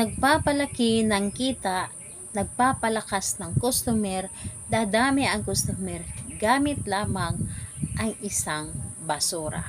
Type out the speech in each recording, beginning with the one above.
nagpapalaki ng kita, nagpapalakas ng customer, dadami ang customer gamit lamang ang isang basura.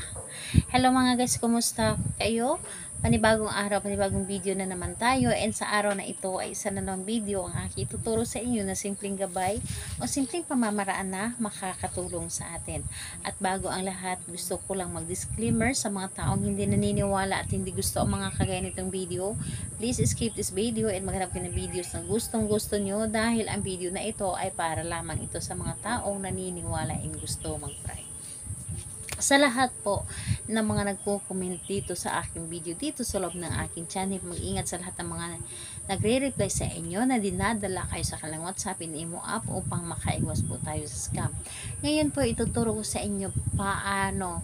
Hello mga guys, kumusta kayo? Panibagong araw, panibagong video na naman tayo, and sa araw na ito ay isa na namang video ang aking ituturo sa inyo na simpleng gabay o simpleng pamamaraan na makakatulong sa atin. At bago ang lahat, gusto ko lang mag-disclaimer sa mga taong hindi naniniwala at hindi gusto ang mga kagaya nitong video. Please skip this video and maghanap kayo ng videos na gustong gusto nyo, dahil ang video na ito ay para lamang ito sa mga taong naniniwala and gusto mag-try. Sa lahat po ng mga nagko-comment dito sa aking video dito sa loob ng aking channel, mag-ingat sa lahat ng mga nagre-reply sa inyo na dinadala kayo sa kanilang WhatsApp in Imo app upang makaiwas po tayo sa scam. Ngayon po ituturo ko sa inyo paano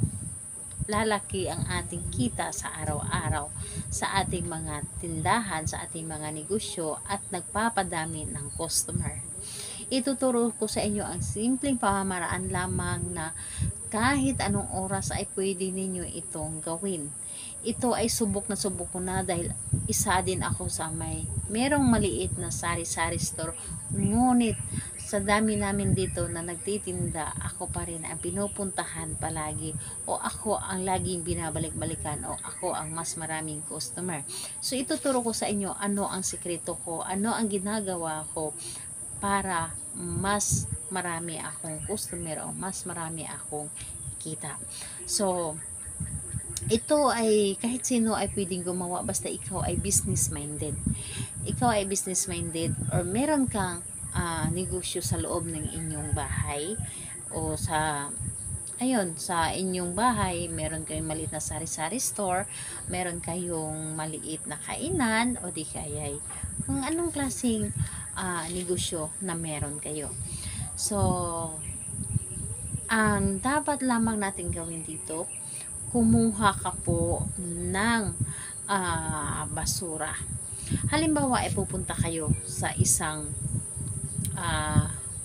lalaki ang ating kita sa araw-araw sa ating mga tindahan, sa ating mga negosyo, at nagpapadami ng customer. Ituturo ko sa inyo ang simpleng pamamaraan lamang na kahit anong oras ay pwede ninyo itong gawin. Ito ay subok ko na, dahil isa din ako sa merong maliit na sari-sari store, ngunit sa dami namin dito na nagtitinda, ako pa rin ang pinupuntahan palagi, o ako ang laging binabalik-balikan, o ako ang mas maraming customer. So ituturo ko sa inyo ano ang sikreto ko, ano ang ginagawa ko para mas marami akong customer o mas marami akong kita. So ito ay kahit sino ay pwedeng gumawa, basta ikaw ay business minded. Ikaw ay business minded or meron kang negosyo sa loob ng inyong bahay, o sa inyong bahay, meron kayong maliit na sari-sari store, meron kayong maliit na kainan, o di kaya kung anong klaseng negosyo na meron kayo. So ang dapat lamang natin gawin dito, kumuha ka po ng basura. Halimbawa ay pupunta kayo sa isang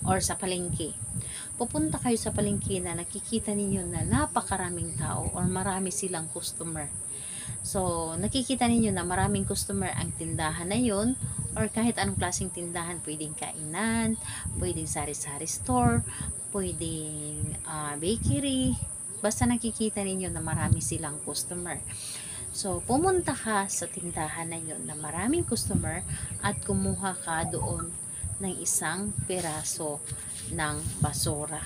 or sa palengke. Pupunta kayo sa palengke na nakikita ninyo na napakaraming tao or marami silang customer. So nakikita ninyo na maraming customer ang tindahan na yun, or kahit anong klaseng tindahan, pwedeng kainan, pwedeng sari-sari store, pwedeng bakery, basta nakikita ninyo na marami silang customer. So pumunta ka sa tindahan na yun na maraming customer at kumuha ka doon ng isang piraso ng basura.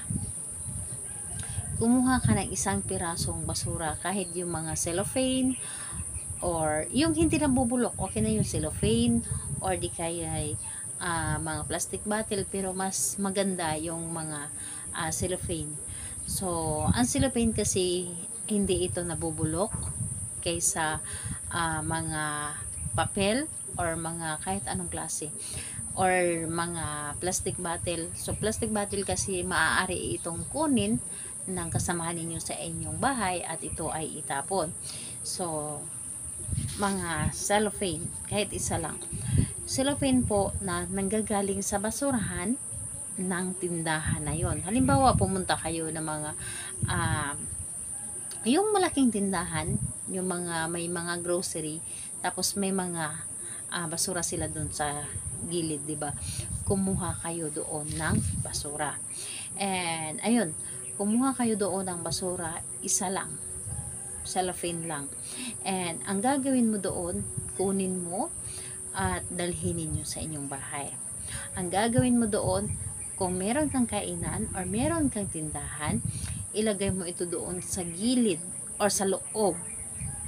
Kumuha ka ng isang pirasong basura, kahit yung mga cellophane or yung hindi nabubulok, okay na yung cellophane, or di kaya mga plastic bottle, pero mas maganda yung mga cellophane. So ang cellophane kasi hindi ito nabubulok kaysa mga papel or mga kahit anong klase, or mga plastic bottle. So plastic bottle kasi maaari itong kunin ng kasamahan ninyo sa inyong bahay at ito ay itapon. So mga cellophane, kahit isa lang, cellophane po na nanggagaling sa basurahan ng tindahan na yon. Halimbawa pumunta kayo ng mga yung malaking tindahan, yung mga may mga grocery, tapos may mga basura sila doon sa gilid, di ba? Kumuha kayo doon ng basura. And ayun, kumuha kayo doon ng basura, isa lang, cellophane lang. And ang gagawin mo doon, kunin mo at dalhin ninyo sa inyong bahay. Ang gagawin mo doon, kung meron kang kainan or meron kang tindahan, ilagay mo ito doon sa gilid or sa loob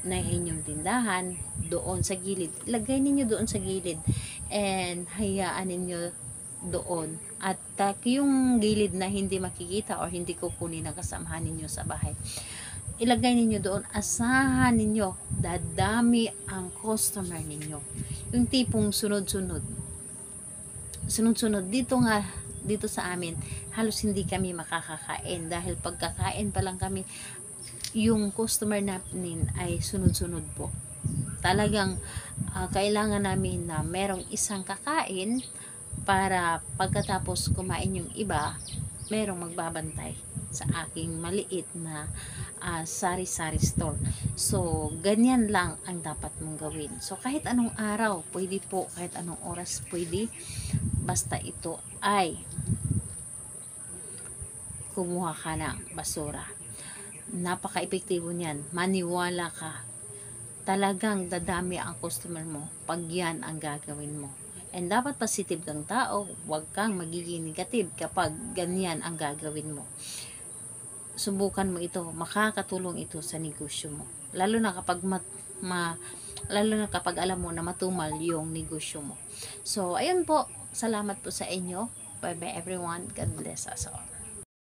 na inyong tindahan, doon sa gilid. Ilagay ninyo doon sa gilid and hayaan ninyo doon. At yung gilid na hindi makikita or hindi kukunin ng kasamahan ninyo sa bahay, ilagay ninyo doon. Asahan ninyo, dadami ang customer ninyo. Yung tipong sunod-sunod dito sa amin, halos hindi kami makakakain, dahil pagkakain pa lang kami, yung customer namin ay sunod-sunod po. Talagang kailangan namin na merong isang kakain para pagkatapos kumain yung iba, merong magbabantay sa aking maliit na sari-sari store. So, ganyan lang ang dapat mong gawin. So, kahit anong araw, pwede po, kahit anong oras, pwede. Basta ito ay kumuha ka ng basura. Napaka-epektibo niyan. Maniwala ka. Talagang dadami ang customer mo pag yan ang gagawin mo. And dapat positive kang tao, huwag kang magiging negative kapag ganyan ang gagawin mo. Subukan mo ito, makakatulong ito sa negosyo mo. Lalo na kapag alam mo na matumal yung negosyo mo. So, ayun po. Salamat po sa inyo. Bye bye everyone. God bless us all.